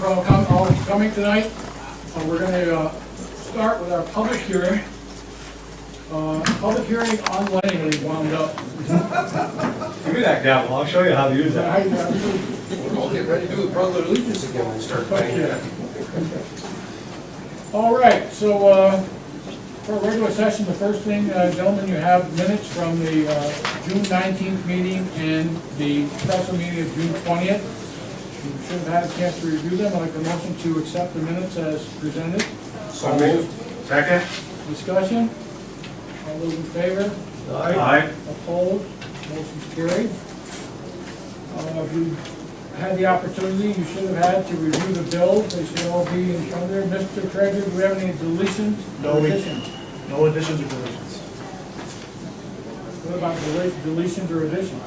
for all coming tonight. We're going to start with our public hearing. Public hearing on Langley wound up. Give me that gavel, I'll show you how to use that. We'll get ready to do the Brotherly Allegiance again and start playing that. All right, so for a regular session, the first thing, gentlemen, you have minutes from the June 19th meeting and the special meeting of June 20th. You should have had a chance to review them. I'd like the motion to accept the minutes as presented. So moved. Second? Discussion? All those in favor? Aye. Opposed? Motion's carried. If you had the opportunity, you should have had to review the bills. They should all be in front of there. Mr. Treasurer, do we have any deletions? No, we- Additions? No additions or deletions. What about deletions or additions?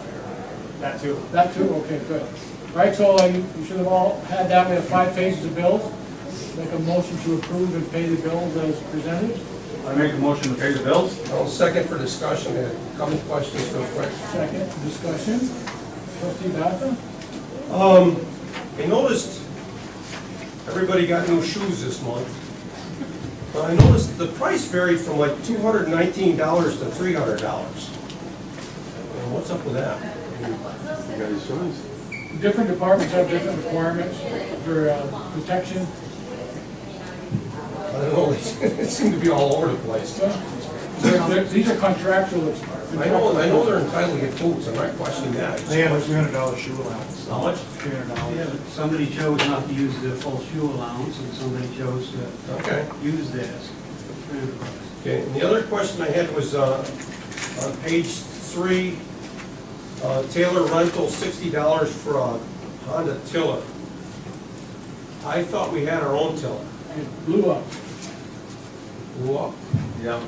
That too. That too? Okay, good. All right, so you should have all had that. We have 5 pages of bills. Make a motion to approve and pay the bills as presented. I make a motion to pay the bills? I'll second for discussion and a couple questions real quick. Second, discussion. Trustee Batha? I noticed everybody got new shoes this month, but I noticed the price varied from like $219 to $300. And what's up with that? Different departments have different requirements for protection. I don't know, it seemed to be all over the place. These are contractual. I know they're entitled to get boots, I'm not questioning that. They have a $300 shoe allowance. How much? $300. Yeah, but somebody chose not to use the full shoe allowance, and somebody chose to Okay. use theirs. Okay, and the other question I had was on page 3, Taylor rental, $60 for a Honda tiller. I thought we had our own tiller. It blew up. Blew up. Yeah.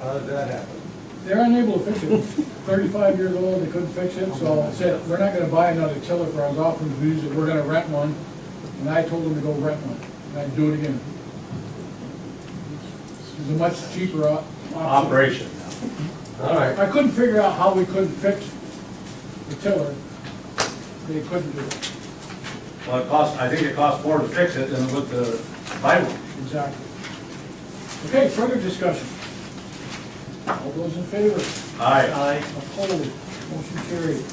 How did that happen? They're unable to fix it. 35 years old, they couldn't fix it, so I said, we're not gonna buy another tiller for our office to use it, we're gonna rent one. And I told them to go rent one, and I'd do it again. It was a much cheaper option. Operation. All right. I couldn't figure out how we couldn't fix the tiller. They couldn't do it. Well, I think it costs more to fix it than with the buy one. Exactly. Okay, further discussion. All those in favor? Aye. Opposed? Motion carried.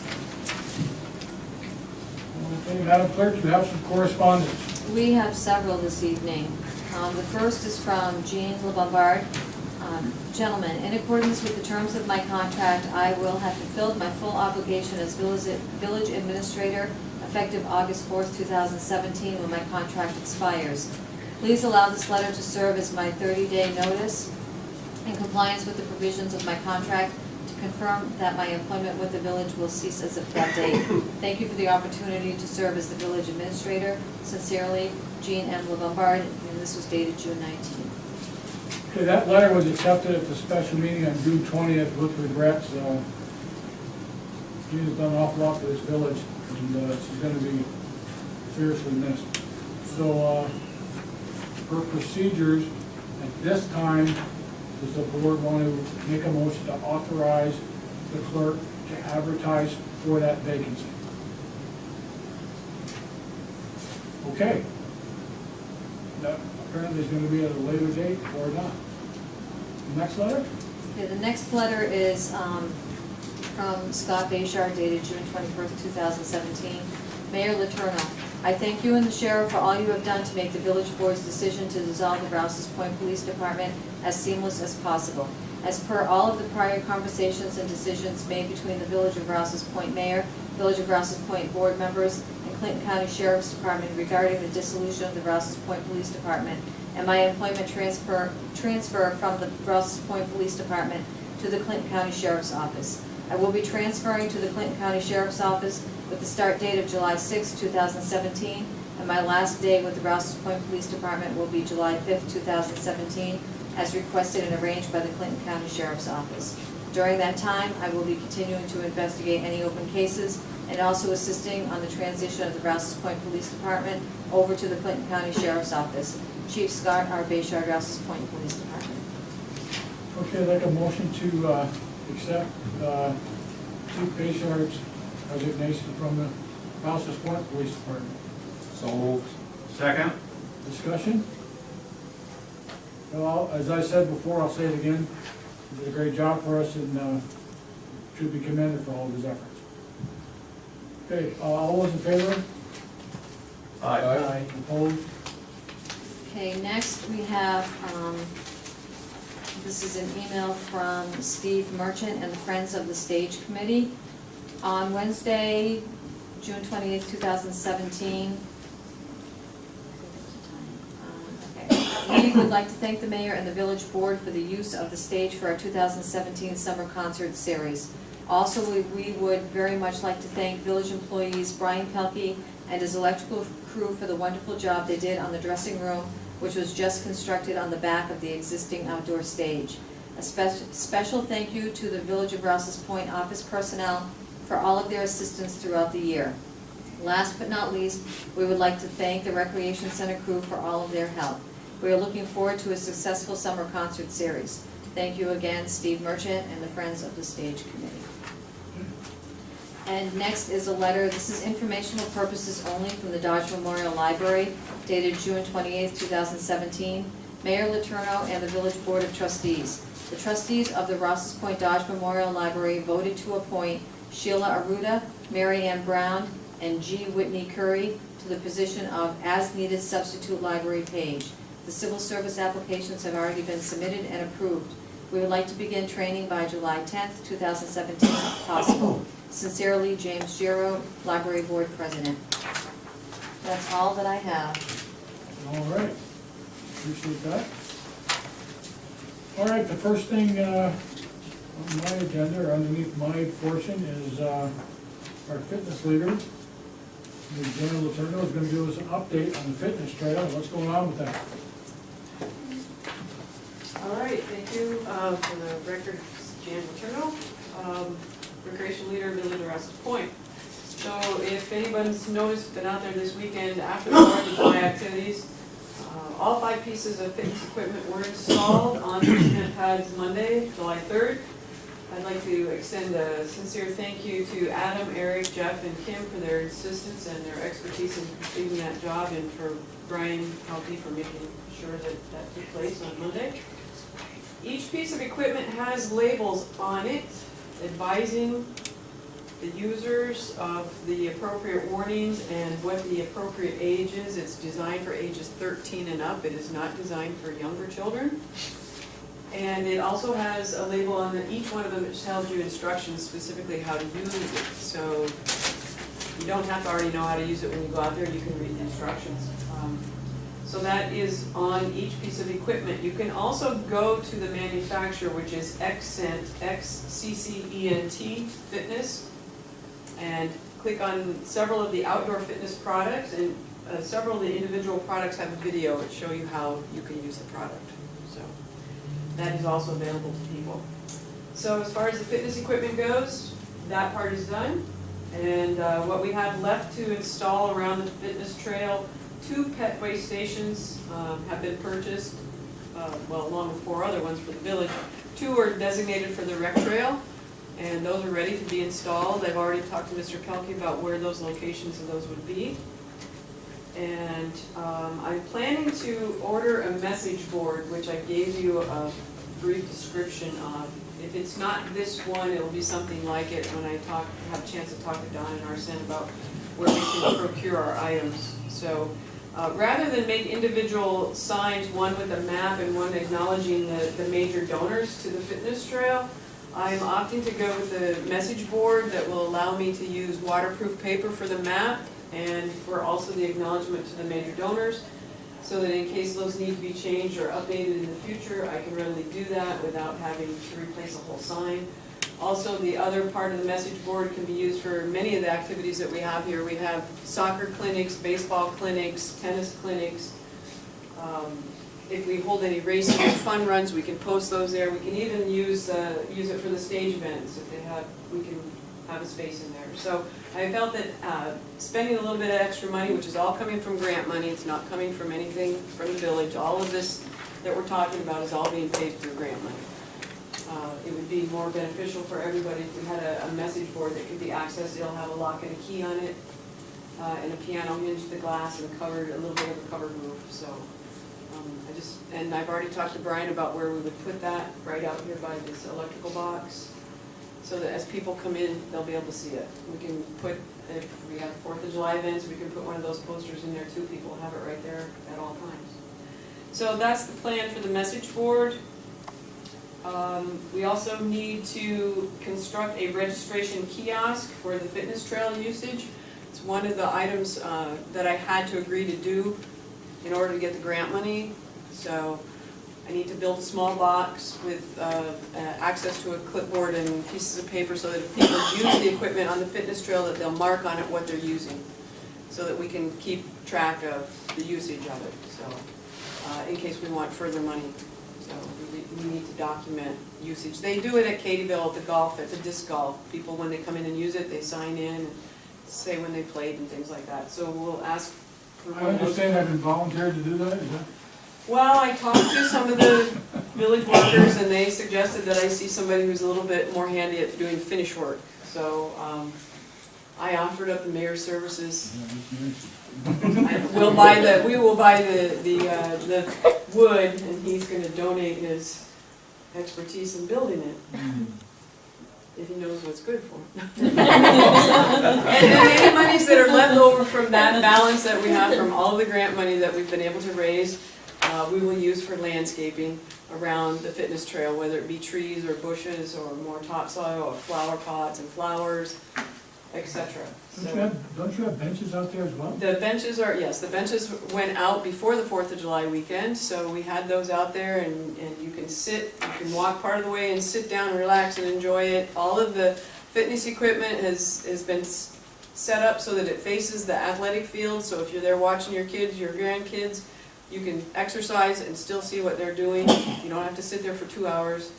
Okay, Madam Clerk, you have some correspondence. We have several this evening. The first is from Jean LeBombard. Gentlemen, in accordance with the terms of my contract, I will have fulfilled my full obligation as village administrator effective August 4th, 2017, when my contract expires. Please allow this letter to serve as my 30-day notice in compliance with the provisions of my contract to confirm that my employment with the village will cease as of that date. Thank you for the opportunity to serve as the village administrator. Sincerely, Jean M. LeBombard, and this was dated June 19th. Okay, that letter was accepted at the special meeting on June 20th with regrets. Jean has done an awful lot for this village, and she's going to be seriously missed. So, her procedures at this time, does the board want to make a motion to authorize the clerk to advertise for that vacancy? Okay. That apparently is going to be at a later date or not. Next letter? Okay, the next letter is from Scott Bayshard dated June 21st, 2017. Mayor Letourneau, I thank you and the sheriff for all you have done to make the village board's decision to dissolve the Rouses Point Police Department as seamless as possible. As per all of the prior conversations and decisions made between the Village of Rouses Point Mayor, Village of Rouses Point board members, and Clinton County Sheriff's Department regarding the dissolution of the Rouses Point Police Department and my employment transfer from the Rouses Point Police Department to the Clinton County Sheriff's Office. I will be transferring to the Clinton County Sheriff's Office with the start date of July 6, 2017, and my last day with the Rouses Point Police Department will be July 5, 2017, as requested and arranged by the Clinton County Sheriff's Office. During that time, I will be continuing to investigate any open cases and also assisting on the transition of the Rouses Point Police Department over to the Clinton County Sheriff's Office. Chief Scott R. Bayshard, Rouses Point Police Department. Okay, I'd like a motion to accept Chief Bayshard's resignation from the Rouses Point Police Department. So moved. Second? Discussion? Well, as I said before, I'll say it again, he did a great job for us and should be commended for all of his efforts. Okay, all those in favor? Aye. Opposed? Okay, next we have, this is an email from Steve Merchant and the Friends of the Stage Committee. On Wednesday, June 28th, 2017, we would like to thank the mayor and the village board for the use of the stage for our 2017 summer concert series. Also, we would very much like to thank village employees Brian Pelkey and his electrical crew for the wonderful job they did on the dressing room, which was just constructed on the back of the existing outdoor stage. A special thank you to the Village of Rouses Point office personnel for all of their assistance throughout the year. Last but not least, we would like to thank the Recreation Center crew for all of their help. We are looking forward to a successful summer concert series. Thank you again, Steve Merchant and the Friends of the Stage Committee. And next is a letter, this is informational purposes only, from the Dodge Memorial Library, dated June 28th, 2017. Mayor Letourneau and the Village Board of Trustees. The trustees of the Rouses Point Dodge Memorial Library voted to appoint Sheila Aruda, Mary Ann Brown, and G. Whitney Curry to the position of as-needed substitute library page. The civil service applications have already been submitted and approved. We would like to begin training by July 10th, 2017, if possible. Sincerely, James Giro, Library Board President. That's all that I have. All right, appreciate that. All right, the first thing on my agenda, or underneath my portion, is our fitness leader. Jan Letourneau is going to give us an update on the fitness trail. What's going on with that? All right, thank you. For the record, Jan Letourneau, recreation leader, Village of Rouses Point. So if anybody's noticed, been out there this weekend after the 4th of July activities, all 5 pieces of fitness equipment were installed on the cement pads Monday, July 3rd. I'd like to extend a sincere thank you to Adam, Eric, Jeff, and Kim for their assistance and their expertise in completing that job, and for Brian Helpy for making sure that that took place on Monday. Each piece of equipment has labels on it advising the users of the appropriate warnings and what the appropriate age is. It's designed for ages 13 and up. It is not designed for younger children. And it also has a label on each one of them that tells you instructions specifically how to use it. So you don't have to already know how to use it when you go out there. You can read the instructions. So that is on each piece of equipment. You can also go to the manufacturer, which is Xcent, Xccent Fitness, and click on several of the outdoor fitness products, and several of the individual products have a video that show you how you can use the product. So that is also available to people. So as far as the fitness equipment goes, that part is done. And what we have left to install around the fitness trail, 2 pet waste stations have been purchased, well, along with 4 other ones for the village. 2 are designated for the rec trail, and those are ready to be installed. I've already talked to Mr. Pelkey about where those locations of those would be. And I'm planning to order a message board, which I gave you a brief description of. If it's not this one, it'll be something like it when I have a chance to talk to Don and Arsen about where we can procure our items. So rather than make individual signs, one with a map and one acknowledging the major donors to the fitness trail, I'm opting to go with the message board that will allow me to use waterproof paper for the map and for also the acknowledgement to the major donors, so that in case those need to be changed or updated in the future, I can readily do that without having to replace a whole sign. Also, the other part of the message board can be used for many of the activities that we have here. We have soccer clinics, baseball clinics, tennis clinics. If we hold any races or fun runs, we can post those there. We can even use it for the stage events. If they have, we can have a space in there. So I felt that spending a little bit of extra money, which is all coming from grant money, it's not coming from anything from the village. All of this that we're talking about is all being paid through grant money. It would be more beneficial for everybody if we had a message board that could be accessed. It'll have a lock and a key on it. and a piano hinge to the glass and covered, a little bit of a covered roof, so. And I've already talked to Brian about where we would put that, right out here by this electrical box, so that as people come in, they'll be able to see it. We can put, if we have 4th of July events, we can put one of those posters in there too, people have it right there at all times. So that's the plan for the message board. We also need to construct a registration kiosk for the fitness trail usage. It's one of the items that I had to agree to do in order to get the grant money. So I need to build a small box with access to a clipboard and pieces of paper so that if people use the equipment on the fitness trail, that they'll mark on it what they're using, so that we can keep track of the usage of it, so in case we want further money. So we need to document usage. They do it at Katyville at the golf, at the disc golf. People, when they come in and use it, they sign in and say when they played and things like that. So we'll ask for I understand I've been volunteered to do that, is that? Well, I talked to some of the village workers and they suggested that I see somebody who's a little bit more handy at doing finish work. So I offered up the mayor's services. We will buy the wood, and he's going to donate his expertise in building it, if he knows what's good for him. And then any monies that are left over from that balance that we have from all of the grant money that we've been able to raise, we will use for landscaping around the fitness trail, whether it be trees or bushes or more topsoil or flower pots and flowers, etc. Don't you have benches out there as well? The benches are, yes, the benches went out before the 4th of July weekend, so we had those out there, and you can sit, you can walk part of the way and sit down and relax and enjoy it. All of the fitness equipment has been set up so that it faces the athletic field, so if you're there watching your kids, your grandkids, you can exercise and still see what they're doing. You don't have to sit there for 2 hours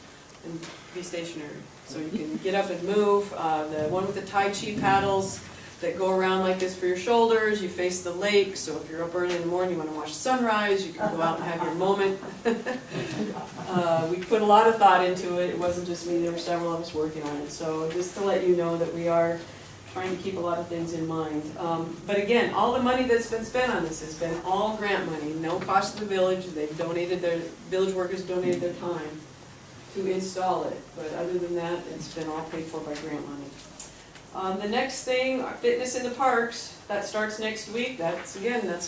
and be stationary. So you can get up and move. The one with the Tai Chi paddles that go around like this for your shoulders, you face the lake, so if you're up early in the morning, you want to watch sunrise, you can go out and have your moment. We put a lot of thought into it. It wasn't just me, there were several of us working on it. So just to let you know that we are trying to keep a lot of things in mind. But again, all the money that's been spent on this has been all grant money, no cost to the village. They've donated, their village workers donated their time to install it. But other than that, it's been all paid for by grant money. The next thing, fitness in the parks, that starts next week. That's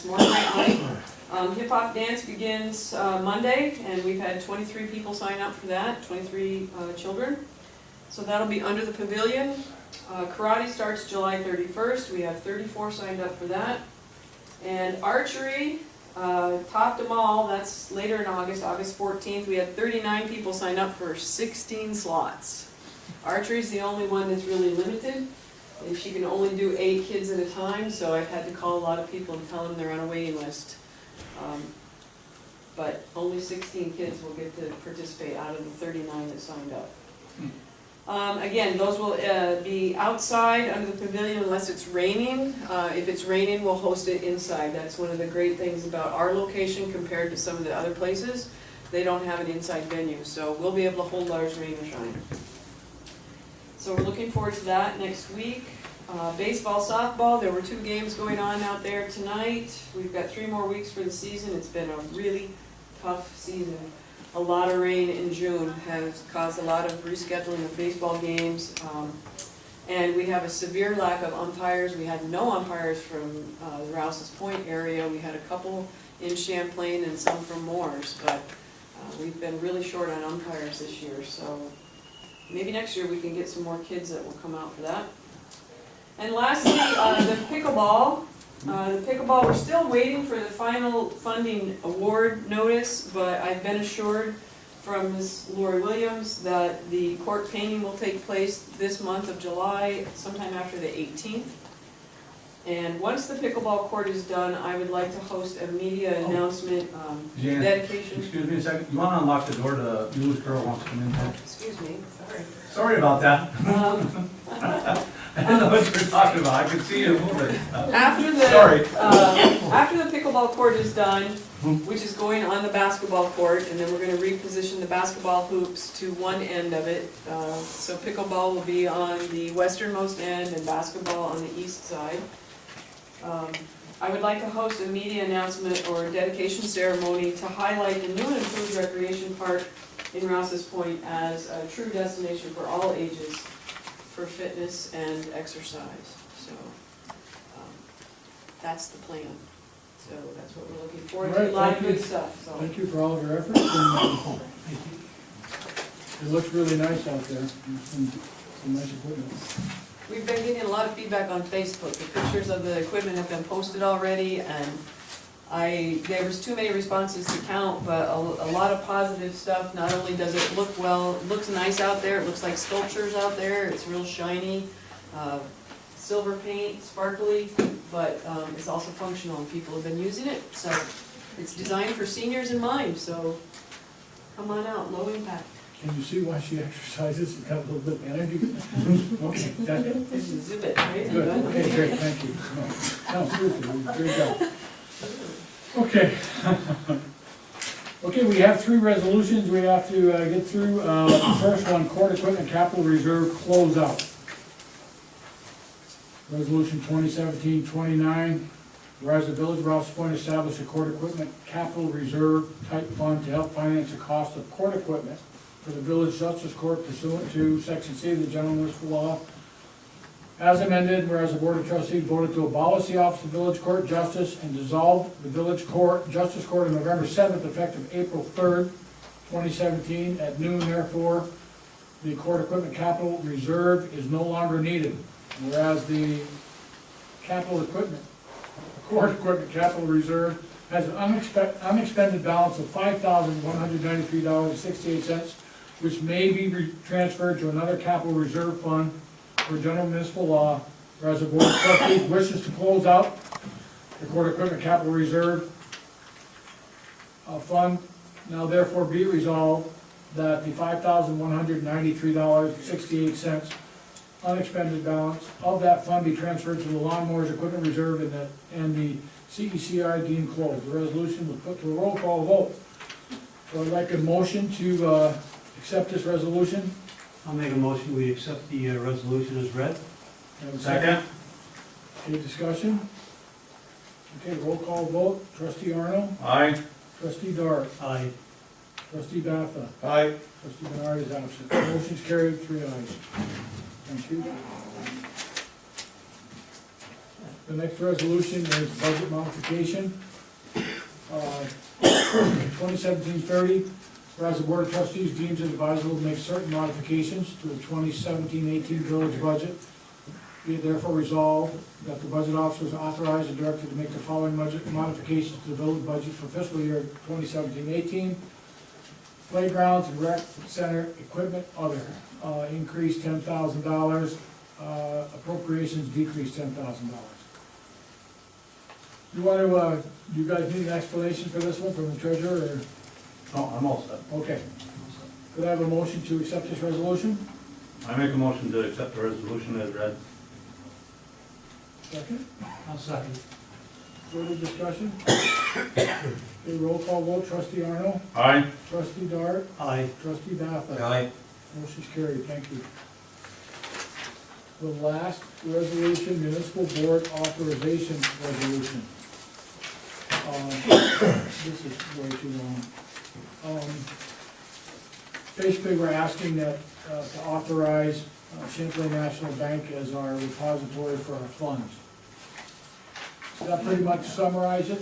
more grant money. Hip hop dance begins Monday, and we've had 23 people sign up for that, 23 children. So that'll be under the pavilion. Karate starts July 31st. We have 34 signed up for that. And archery topped them all. That's later in August, August 14th. We had 39 people sign up for 16 slots. Archery is the only one that's really limited. And she can only do 8 kids at a time, so I've had to call a lot of people and tell them they're on a waiting list. But only 16 kids will get to participate out of the 39 that signed up. Again, those will be outside under the pavilion unless it's raining. If it's raining, we'll host it inside. That's one of the great things about our location compared to some of the other places. They don't have an inside venue, so we'll be able to hold ours rain or shine. So we're looking forward to that next week. Baseball, softball, there were 2 games going on out there tonight. We've got 3 more weeks for the season. It's been a really tough season. A lot of rain in June has caused a lot of rescheduling of baseball games, and we have a severe lack of umpires. We had no umpires from the Rouses Point area. We had a couple in Champlain and some from Moores, but we've been really short on umpires this year, so maybe next year we can get some more kids that will come out for that. And lastly, the pickleball. We're still waiting for the final funding award notice, but I've been assured from Ms. Lori Williams that the court painting will take place this month of July, sometime after the 18th. And once the pickleball court is done, I would like to host a media announcement, Jan, dedication. excuse me a second. You want to unlock the door? The news girl wants to come in. Excuse me, sorry. Sorry about that. I didn't know what you were talking about. I could see you moving. After the pickleball court is done, which is going on the basketball court, and then we're going to reposition the basketball hoops to one end of it. So pickleball will be on the westernmost end and basketball on the east side. I would like to host a media announcement or dedication ceremony to highlight the new and improved recreation park in Rouses Point as a true destination for all ages for fitness and exercise. So, that's the plan. So that's what we're looking forward All to, right, a lot of thank you. good stuff, so. Thank you for all of your efforts, and it looks really nice out there. Some nice equipment. We've been getting a lot of feedback on Facebook. The pictures of the equipment have been posted already, and there was too many responses to count, but a lot of positive stuff. Not only does it look well, it looks nice out there, it looks like sculptures out there, it's real shiny, silver paint, sparkly, but it's also functional, and people have been using it. So it's designed for seniors in mind, so come on out, low impact. Can you see why she exercises and got a little bit of energy? Okay, that's it. It's an exhibit, right? Good, okay, great, thank you. No, sounds good, great job. Okay. Okay, we have 3 resolutions we have to get through. The first one, court equipment capital reserve closeout. Resolution 2017-29, whereas the village of Rouses Point established a court equipment capital reserve type fund to help finance the cost of court equipment for the village justice court pursuant to section C of the general municipal law. As amended, whereas the board of trustees voted to abolish the office of village court justice and dissolve the village court justice court on November 7th, effective April 3rd, 2017 at noon, therefore, the court equipment capital reserve is no longer needed. Whereas the court equipment capital reserve has an unexpended balance of $5,193.68, which may be transferred to another capital reserve fund for general municipal law. Whereas the board of trustees wishes to close out the court equipment capital reserve fund, now therefore be it resolved that the $5,193.68 unexpended balance of that fund be transferred to the lawnmowers equipment reserve and the CECI deemed closed. The resolution was put to a roll call vote. So I'd like a motion to accept this resolution. I'll make a motion, we accept the resolution as read. Have a Second? Any discussion? Okay, roll call vote. Trustee Arno? Aye. Trustee Dart? Aye. Trustee Batha? Aye. Trustee Bernard is absent. Motion's carried, 3 ayes. Thank you. The next resolution is budget modification. 2017-30, whereas the board of trustees deems it advisable to make certain modifications to the 2017-18 village budget. Be it therefore resolved that the budget officer is authorized and directed to make the following budget modifications to the village budget for fiscal year 2017-18. Playgrounds and rec center equipment other, increased $10,000, appropriations decreased $10,000. You want to, do you guys need an explanation for this one from the treasurer, or? No, I'm all set. Okay. Could I have a motion to accept this resolution? I make a motion to accept the resolution as read. Second. I'll second. Further discussion? Okay, roll call vote. Trustee Arno? Aye. Trustee Dart? Aye. Trustee Batha? Aye. Motion's carried, thank you. The last resolution, municipal board authorization resolution. This is way too long. Basically, we're asking that, to authorize Champlain National Bank as our repository for our funds. Does that pretty much summarize it?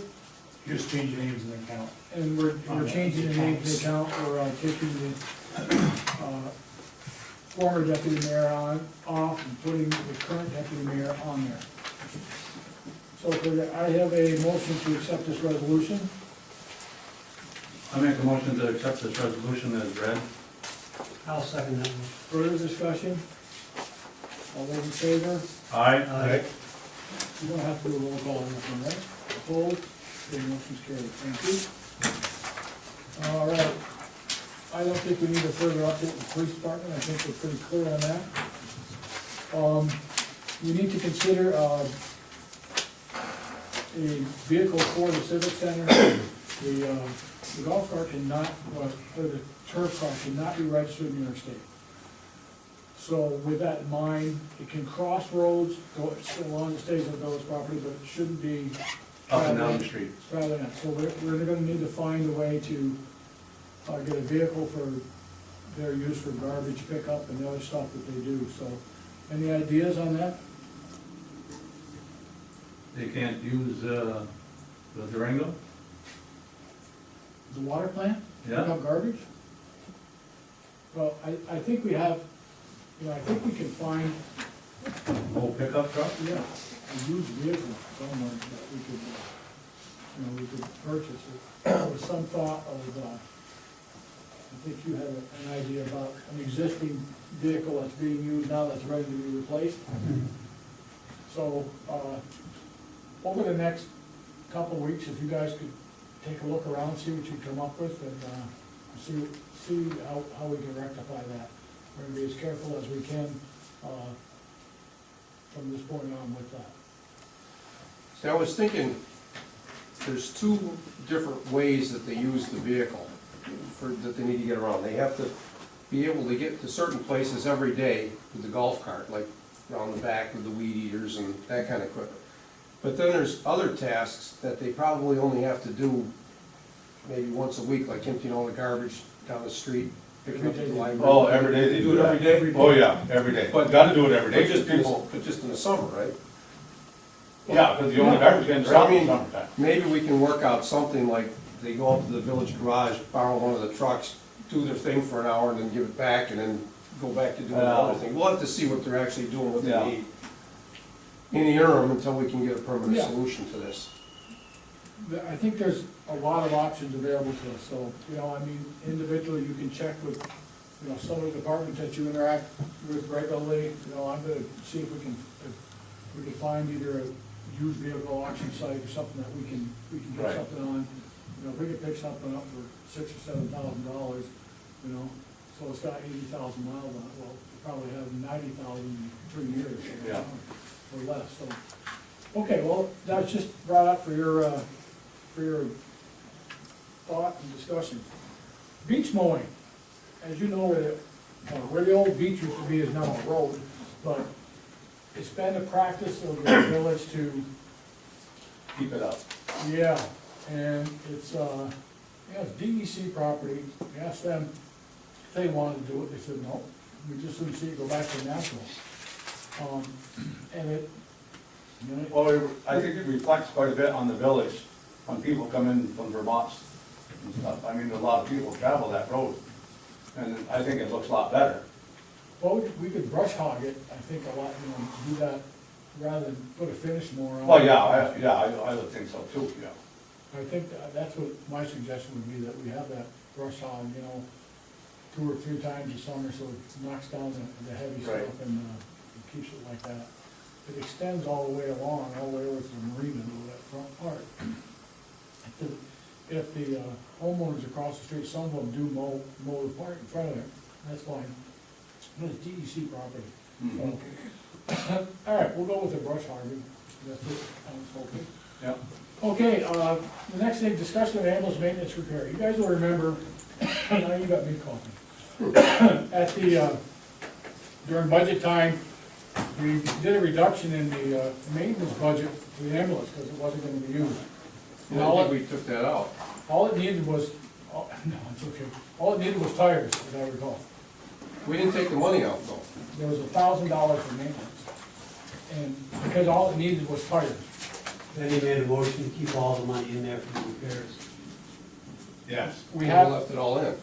You just change the names in the account. And we're changing the name of the account, we're taking the former deputy mayor off and putting the current deputy mayor on there. So I have a motion to accept this resolution. I make a motion to accept this resolution as read. I'll second that one. Further discussion? All those in favor? Aye. Aye. You don't have to do a roll call on this one, right? Opposed? The motion's carried. Thank you. All right. I don't think we need a further update with the police department. I think we're pretty clear on that. We need to consider a vehicle for the civic center. The golf cart cannot, or the turf car cannot be registered in New York State. So with that in mind, it can cross roads, go, so long as it stays on village property, but it shouldn't be. Up and down the street. Rather than, so we're gonna need to find a way to, get a vehicle for their use for garbage pickup and the other stuff that they do, so. Any ideas on that? They can't use, the Durango? The water plant? Pick Yeah. up garbage? Well, I think we have, I think we can find, Whole pickup truck? yeah, a used vehicle somewhere that we could, we could purchase it. With some thought of, I think you have an idea about an existing vehicle that's being used now that's ready to be replaced. So, over the next couple of weeks, if you guys could take a look around, see what you come up with, and, see how we can rectify that. We're gonna be as careful as we can, from this point on with that. See, I was thinking, there's two different ways that they use the vehicle that they need to get around. They have to be able to get to certain places every day with the golf cart, like around the back with the weed eaters and that kind of equipment. But then there's other tasks that they probably only have to do maybe once a week, like emptying all the garbage down the street, picking up the library. Oh, every day They do it every day? Oh, yeah, every day. But gotta do it every day. But just in the summer, right? Yeah, because the only garbage can stop in the summertime. Maybe we can work out something like they go up to the village garage, borrow one of the trucks, do their thing for an hour and then give it back and then go back to doing another thing. We'll have to see what they're actually doing, what Yeah. they need. In the interim, until we can get a permanent Yeah. solution to this. I think there's a lot of options available to us, so, individually, you can check with, some of the departments that you interact with regularly, I'm gonna see if we can find either a used vehicle auction site or something that we can get Right. something on. If we could pick something up for $6,000 or $7,000, so it's got 80,000 miles on it, well, we probably have 90,000 in 3 years. Yeah. Or less, so. Okay, well, that was just brought up for your thought and discussion. Beach mowing, as you know, where the old beach used to be is now a road, but it's been a practice of the village to, Keep it up. yeah, and it's DEC property. We asked them if they wanted to do it, they said no, we just didn't see it go back to natural. And it, Well, I think it reflects quite a bit on the village when people come in from Vermont and stuff. I mean, a lot of people travel that road, and I think it looks a lot better. well, we could brush hog it, I think a lot, do that rather than put a finish more on it. Well, I would think so too, yeah. I think that's what my suggestion would be, that we have that brush hog, 2 or 3 times a summer, so it knocks down the heavy Right. stuff and it keeps it like that. It extends all the way along, all the way over to the marina, that front part. If the homeowners across the street, some of them do mow the part in front of it, that's fine. But it's DEC property. Mhm. So, all right, we'll go with the brush hogging, that's what I was hoping. Yeah. Okay, the next thing, discussion of ambulance maintenance repair. You guys will remember, now you got me coughing. At the, during budget time, we did a reduction in the maintenance budget for the ambulance because it wasn't gonna be used. I don't think we took that out. All it needed was, no, it's okay. All it needed was tires, as I recall. We didn't take the money out though. There was $1,000 for maintenance. And because all it needed was tires. Then he made a motion to keep all the money in there for the repairs. Yes. We We have, left it all in.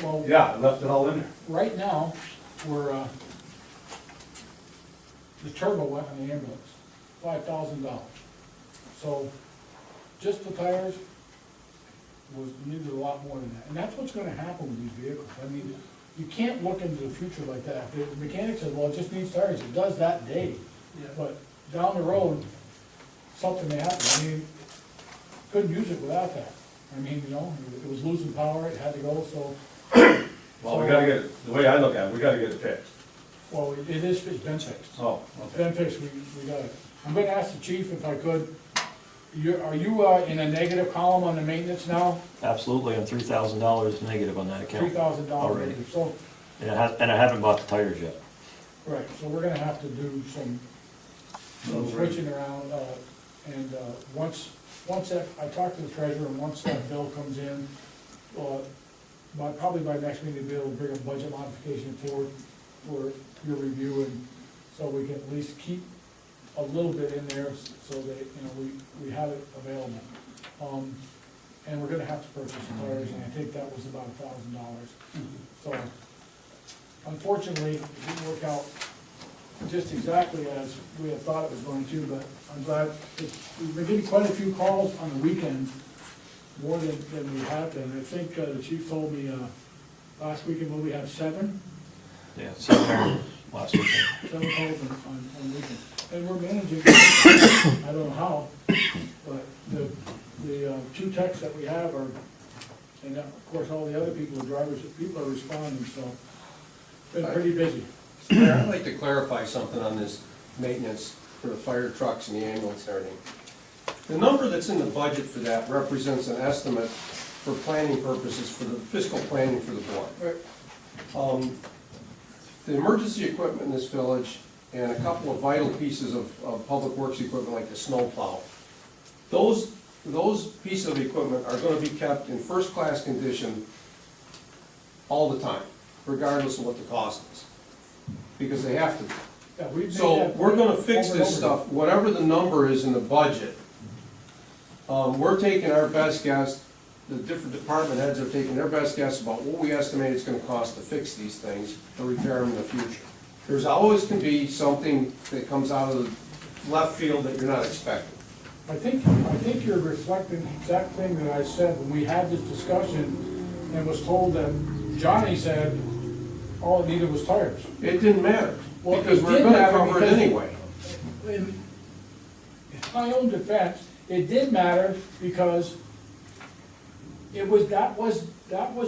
well, Yeah, I left it all in there. right now, we're, the turbo went on the ambulance, $5,000. So, just the tires needed a lot more than that. And that's what's gonna happen with these vehicles. I mean, you can't look into the future like that. If the mechanic says, well, it just needs tires, it does that day. But down the road, something may happen. I mean, couldn't use it without that. I mean, it was losing power, it had to go, so. Well, we gotta get it, the way I look at it, we gotta get it fixed. Well, it's been fixed. Oh, It's okay. been fixed, we got it. I'm gonna ask the chief if I could, are you in a negative column on the maintenance now? Absolutely, I'm $3,000 negative on that account. $3,000. Already. So, And I haven't bought the tires yet. Right, so we're gonna have to do some switching around, and once that, I talked to the treasurer, and once that bill comes in, probably by next meeting, we'll be able to bring a budget modification forward for your review, and so we can at least keep a little bit in there so that, you know, we have it available. And we're gonna have to purchase tires, and I think that was about $1,000. So, unfortunately, it didn't work out just exactly as we had thought it was going to, but I'm glad, we've been getting quite a few calls on the weekend, more than we have been. I think the chief told me last weekend, we have 7? Yeah, so last week. 7 calls on weekends. And we're managing, I don't know how, but the 2 techs that we have are, and of course, all the other people, the drivers, people are responding, so been pretty busy. Mayor, I'd like to clarify something on this maintenance for the fire trucks and the ambulance and everything. The number that's in the budget for that represents an estimate for planning purposes, for the fiscal planning for the board. The emergency equipment in this village and a couple of vital pieces of public works equipment like the snowplow, those pieces of equipment are gonna be kept in first-class condition all the time, regardless of what the cost is, because they have to be. Yeah, we've made So that we're gonna fix over and this over. stuff, whatever the number is in the budget. We're taking our best guess, the different department heads are taking their best guess about what we estimate it's gonna cost to fix these things, to repair them in the future. There's always can be something that comes out of the left field that you're not expecting. I think you're reflecting the exact thing that I said when we had this discussion and was told that Johnny said all it needed was tires. It didn't matter, Well, because it we're did gonna matter cover it because- anyway. In my own defense, it did matter because that was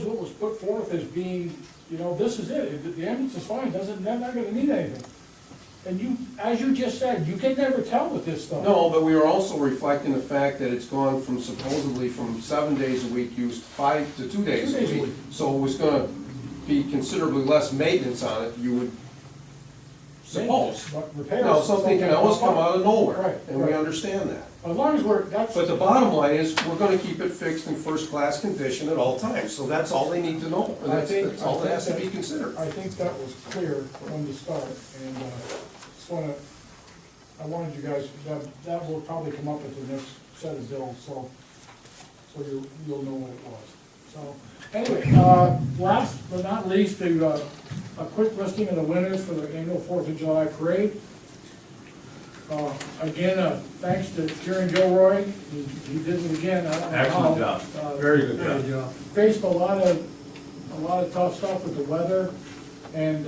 what was put forth as being, you know, this is it, the ambulance is fine, they're not gonna need anything. And you, as you just said, you can never tell with this stuff. No, but we were also reflecting the fact that it's gone from supposedly from 7 days a week used 5 to 2 days a week. So it was gonna be considerably less maintenance on it, you would suppose. But repairs. Now, something can always come out of nowhere, Right, and we right. understand that. As long as that's. But the bottom line is, we're gonna keep it fixed in first-class condition at all times, so that's all they need to know, and that's all that has to be considered. I think that was clear from the start, and I wanted you guys, that will probably come up at the next set of bills, so you'll know what it was. So, anyway, last but not least, a quick listing of the winners for the annual 4th of July parade. Again, thanks to Kieran Gilroy, he did it again, I don't know how. Excellent job, very good job. Faced a lot of tough stuff with the weather, and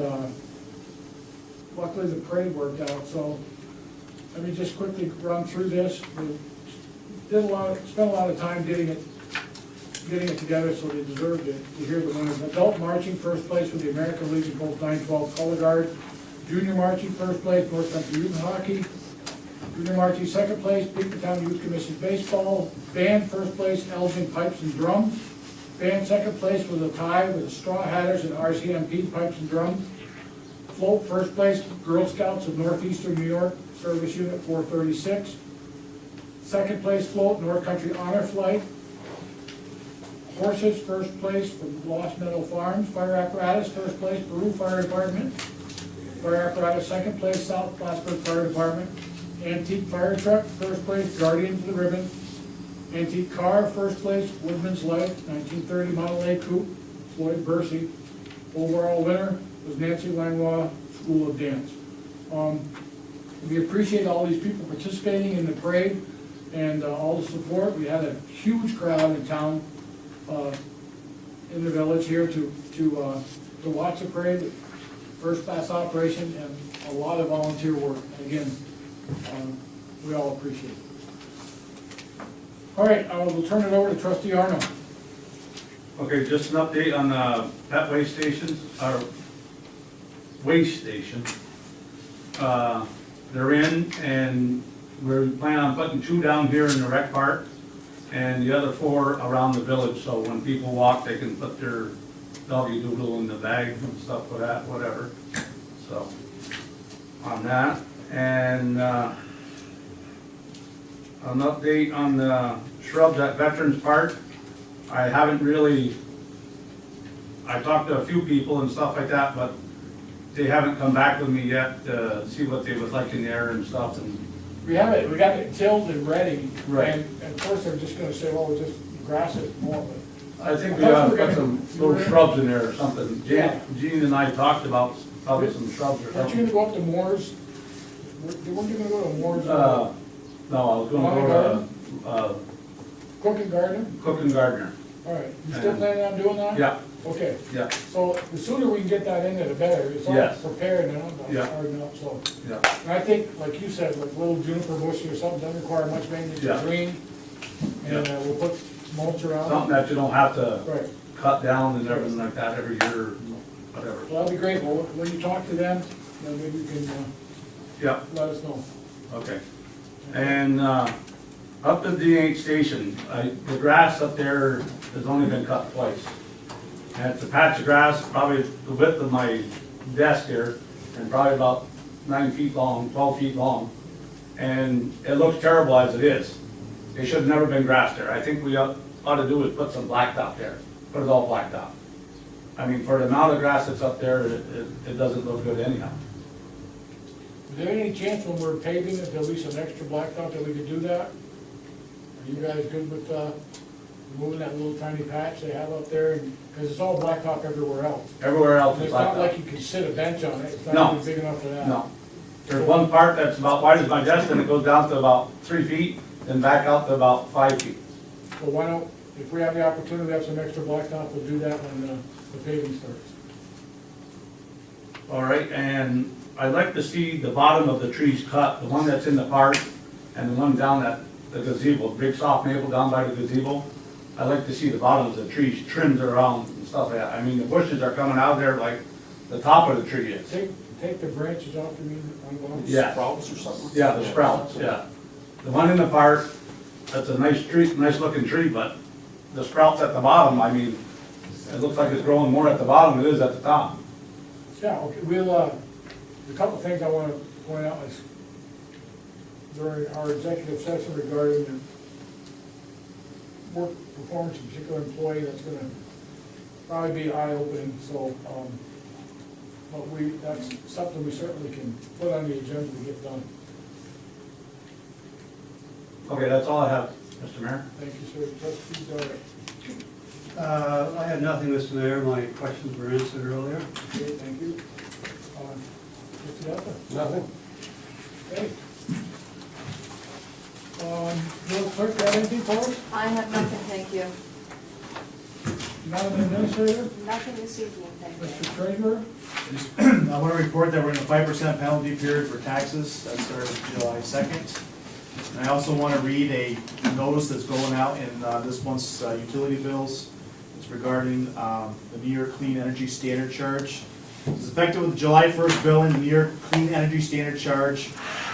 luckily the parade worked out, so let me just quickly run through this. We spent a lot of time getting it together, so they deserved it, to hear the winners. Adult marching, first place with the American Legion Post 912 Color Guard. Junior marching, first place, North Country Youth Hockey. Junior marching, second place, Beacontown Youth Commission Baseball. Band, first place, Elgin Pipes and Drums. Band, second place, was a tie with the Straw Hatters and RCMP Pipes and Drums. Float, first place, Girl Scouts of Northeastern New York, Service Unit 436. Second place float, North Country Honor Flight. Horses, first place from Lost Meadow Farms. Fire apparatus, first place, Peru Fire Department. Fire apparatus, second place, South Plattsburgh Fire Department. Antique fire truck, first place, Guardians of the Ribbon. Antique car, first place, Woodman's Light, 1930 Model A Coupe, Floyd Bursey. Overall winner was Nancy Langlois School of Dance. We appreciate all these people participating in the parade and all the support. We had a huge crowd in town, in the village here to watch the parade. First class operation and a lot of volunteer work. Again, we all appreciate it. All right, I will turn it over to Trustee Arnold. Okay, just an update on the pet waste stations, our waste station. They're in, and we're planning on putting 2 down here in the rec park and the other 4 around the village, so when people walk, they can put their doggy doodle in the bag and stuff like that, whatever. So, on that. And, an update on the shrubs at Veterans Park. I haven't really, I talked to a few people and stuff like that, but they haven't come back with me yet to see what they would like in there and stuff. And We got it tilled and ready. Right. And of course, they're just gonna say, well, we'll just grass it more, but. I think we I thought ought we to were put gonna- some little shrubs in there or something. Yeah. Jean and I talked about probably some shrubs or Aren't you something. gonna go up to Moore's? Weren't you gonna go to Moore's, No, I was gonna go to, Cook and Garden? Cook and Gardner. All right, you still planning on doing that? Yeah, Okay, yeah, so the sooner we can get that in there, the better. It's all Yes. prepared now, Yeah. hard enough, so. yeah. And I think, like you said, like little juniper bush or something, doesn't require much maintenance, Yeah. it's green. And Yeah. we'll put mulch around Something it. that you don't have to Right, cut down and everything like that every year, or whatever. well, that'd be great. Well, when you talk to them, then maybe you can, Yeah, let us know. okay. And, up at the D8 station, the grass up there has only been cut twice. And it's a patch of grass, probably the width of my desk here, and probably about 9 feet long, 12 feet long. And it looks terrible as it is. It should have never been grass there. I think we ought to do is put some blacktop there, put it all blacktop. I mean, for the amount of grass that's up there, it doesn't look good anyhow. Is there any chance when we're paving that there'll be some extra blacktop that we could do that? Are you guys good with, removing that little tiny patch they have up there? Because it's all blacktop everywhere else. Everywhere else And is it's not like blacktop. you can sit a bench on it, it's No. not even big enough for that. No. There's one part that's about wide as my desk, and it goes down to about 3 feet, then back out to about 5 feet. So why don't, if we have the opportunity to have some extra blacktop, we'll do that when the paving starts. All right, and I'd like to see the bottom of the trees cut, the one that's in the park and the one down at the gazebo, big soft maple down by the gazebo. I'd like to see the bottoms of the trees trimmed around and stuff like that. I mean, the bushes are coming out there like the top of the tree is. Take the branches off, you mean, on one? Yeah. Sprouts or something? Yeah, the sprouts, yeah. The one in the park, that's a nice tree, nice looking tree, but the sprouts at the bottom, I mean, it looks like it's growing more at the bottom than it is at the top. Yeah, okay, we'll, a couple of things I want to point out is during our executive session regarding the work performance of a particular employee, that's gonna probably be eye-opening, so, but that's something we certainly can put on the agenda to get done. Okay, that's all I have, Mr. Mayor. Thank you, sir. Trustee Dyer. I have nothing, Mr. Mayor, my questions were answered earlier. Okay, thank you. Mr. Delta? Nothing? Okay. Bill Clerk, got anything for us? I have nothing, thank you. Madam Administrator? Nothing this evening, thank you. Mr. Treasurer? I want to report that we're in a 5% penalty period for taxes. That started July 2nd. And I also want to read a notice that's going out in this month's utility bills. It's regarding the New York Clean Energy Standard Charge. It's effective with the July 1st billing. The New York Clean Energy Standard Charge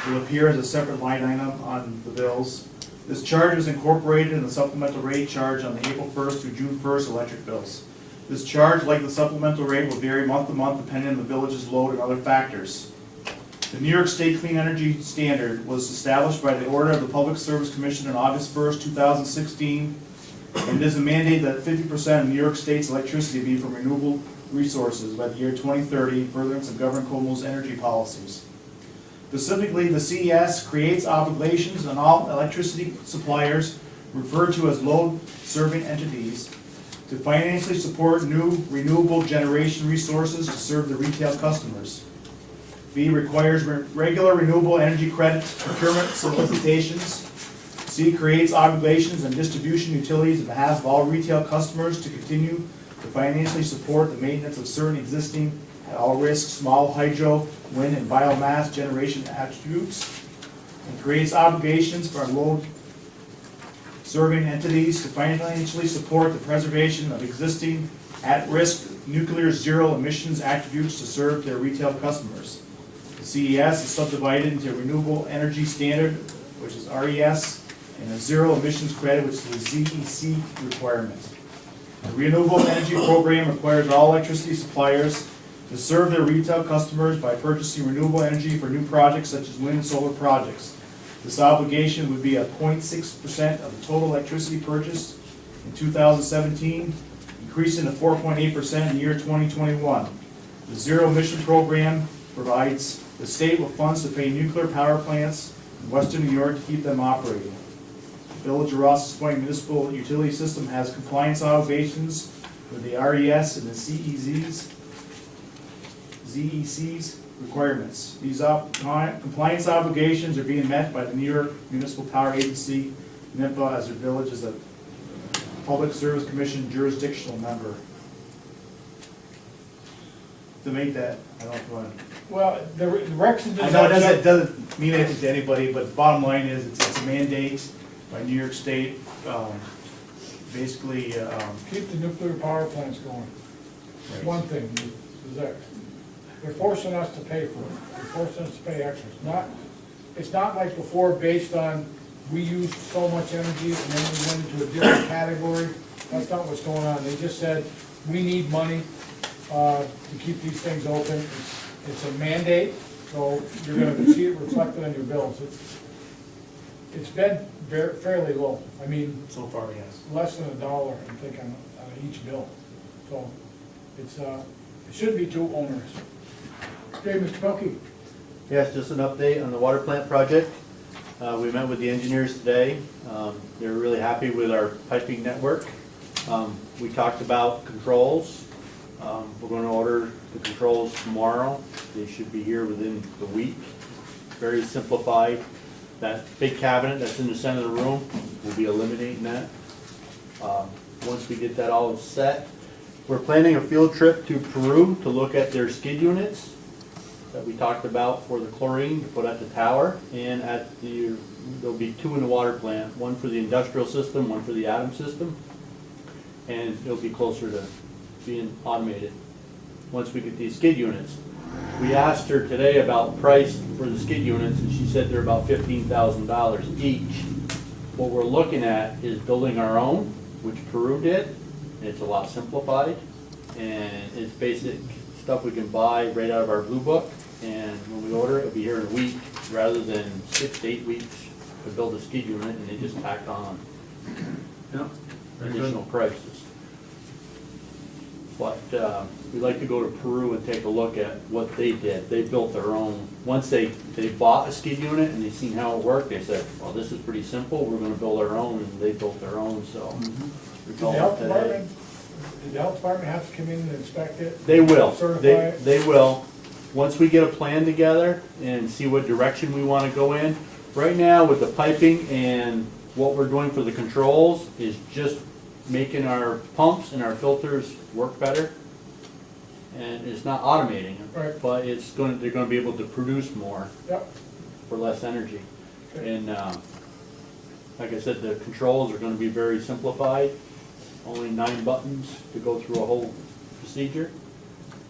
will appear as a separate line item on the bills. This charge is incorporated in the supplemental rate charge on the April 1st through June 1st electric bills. This charge, like the supplemental rate, will vary month to month depending on the village's load and other factors. The New York State Clean Energy Standard was established by the order of the Public Service Commission on August 1st, 2016, and it is a mandate that 50% of New York State's electricity be from renewable resources by the year 2030 in furtherance of Governor Cuomo's energy policies. Specifically, the CES creates obligations on all electricity suppliers referred to as load-serving entities to financially support new renewable generation resources to serve the retail customers. B, requires regular renewable energy credit procurement solicitations. C, creates obligations on distribution utilities on behalf of all retail customers to continue to financially support the maintenance of certain existing at all risk small hydro, wind, and biomass generation attributes. And creates obligations for load serving entities to financially support the preservation of existing at-risk nuclear zero emissions attributes to serve their retail customers. The CES is subdivided into a renewable energy standard, which is RES, and a zero emissions credit, which is the ZEC requirement. The renewable energy program requires all electricity suppliers to serve their retail customers by purchasing renewable energy for new projects such as wind and solar projects. This obligation would be at 0.6% of the total electricity purchased in 2017, increasing to 4.8% in the year 2021. The Zero Emission Program provides the state with funds to pay nuclear power plants in western New York to keep them operating. The Village of Rouses Point Municipal Utility System has compliance obligations with the RES and the ZEC's requirements. These compliance obligations are being met by the New York Municipal Power Agency, NIPA, as the village is a Public Service Commission jurisdictional member. To make that, I don't know if you want to. Well, the directions. I know it doesn't mean anything to anybody, but the bottom line is, it's a mandate by New York State, basically, Keep the nuclear power plants going. One thing, is that they're forcing us to pay for it. They're forcing us to pay extra. It's not like before based on, we used so much energy and then we went into a different category. That's not what's going on. They just said, we need money to keep these things open. It's a mandate, so you're gonna see it reflected on your bills. It's been fairly low. I mean, so far, yes. less than $1, I think, on each bill. So it shouldn't be too onerous. Okay, Mr. Pelkey. Yes, just an update on the water plant project. We met with the engineers today. They're really happy with our piping network. We talked about controls. We're going to order the controls tomorrow. They should be here within the week. Very simplified. That big cabinet that's in the center of the room, we'll be eliminating that. Once we get that all set, we're planning a field trip to Peru to look at their skid units that we talked about for the chlorine to put at the tower, and there'll be 2 in the water plant, one for the industrial system, one for the atom system, and it'll be closer to being automated once we get these skid units. We asked her today about price for the skid units, and she said they're about $15,000 each. What we're looking at is building our own, which Peru did. It's a lot simplified, and it's basic stuff we can buy right out of our blue book, and when we order it, it'll be here in a week, rather than 6 to 8 weeks to build a skid unit, and they just tack on additional prices. But we'd like to go to Peru and take a look at what they did. They built their own. Once they bought a skid unit and they seen how it worked, they said, well, this is pretty simple, we're gonna build our own, and they built their own, so. Did the health department have to come in and inspect it? They will. Certify it? They will. Once we get a plan together and see what direction we want to go in. Right now, with the piping and what we're doing for the controls is just making our pumps and our filters work better. And it's not automating them, Right. but they're going to be able to produce more Yep. for less energy. Okay. And like I said, the controls are going to be very simplified. Only 9 buttons to go through a whole procedure.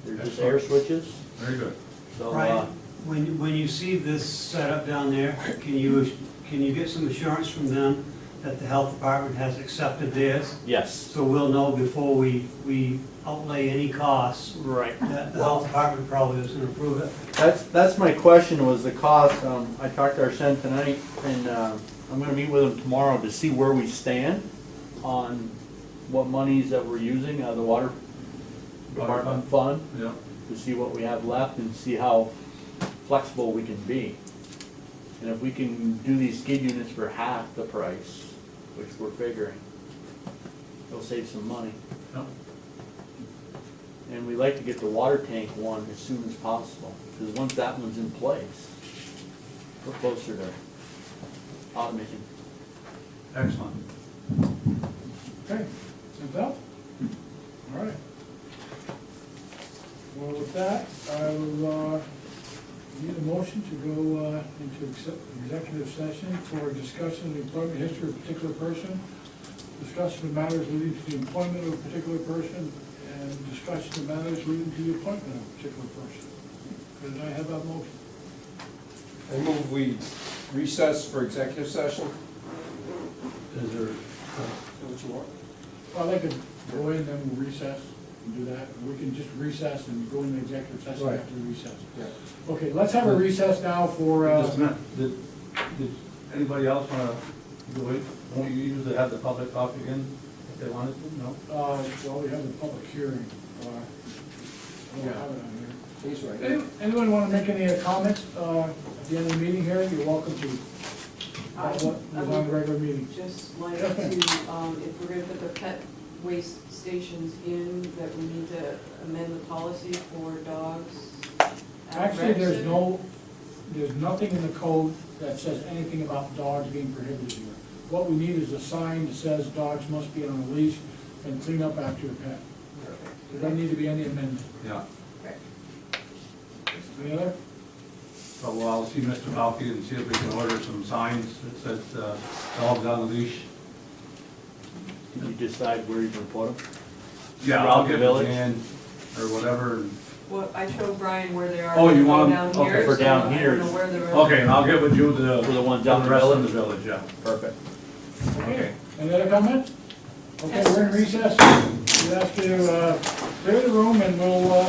They're just air switches. Very good. So, Brian, when you see this setup down there, can you get some assurance from them that the health department has accepted theirs? yes. So we'll know before we outlay any costs, Right. that the health department probably is gonna approve it. That's my question, was the cost. I talked to our Sen tonight, and I'm gonna meet with them tomorrow to see where we stand on what monies that we're using out of the water department fund, Yeah. to see what we have left and see how flexible we can be. And if we can do these skid units for half the price, which we're figuring, it'll save some money. Yep. And we like to get the water tank one as soon as possible, because once that one's in place, we're closer to automation. Excellent. Okay, anything else? All right. Well, with that, I will need a motion to go into executive session for discussion of the employment history of a particular person, discussion of matters leading to the employment of a particular person, and discussion of matters leading to the appointment of a particular person. Could I have that motion? I move we recess for executive session. Is there, Is that what you want? Well, they could go in and then we'll recess. and do that. We can just recess and go into executive session Right. after the recess. Okay, let's have a recess now for, Just a minute, did anybody else wanna do it? Don't you usually have the public talk again if they wanted to? No? well, we have the public hearing. I don't have it on here. He's right. Anyone want to make any comments at the end of the meeting here? You're welcome to. What was on the regular meeting? Just like to, if we're gonna put the pet waste stations in, that we need to amend the policy for dogs. at Actually, Rexton. there's nothing in the code that says anything about dogs being prohibited here. What we need is a sign that says dogs must be on a leash and clean up after your pet. There doesn't need to be any amendment. Yeah. Any other? So well, I'll see Mr. Balky and see if we can order some signs that says, dogs on a leash. Did you decide where you're gonna put them? Yeah, Around I'll the get village? it in, or whatever. and- Well, I showed Brian where they are. Oh, you They're want 'em- down okay, here, for so down I here. don't know where they're. Okay, and I'll get with you the. For the ones for down the rest of village? the village, yeah. Perfect. Okay. Any other comments? Okay, we're in recess. We ask you to clear the room and we'll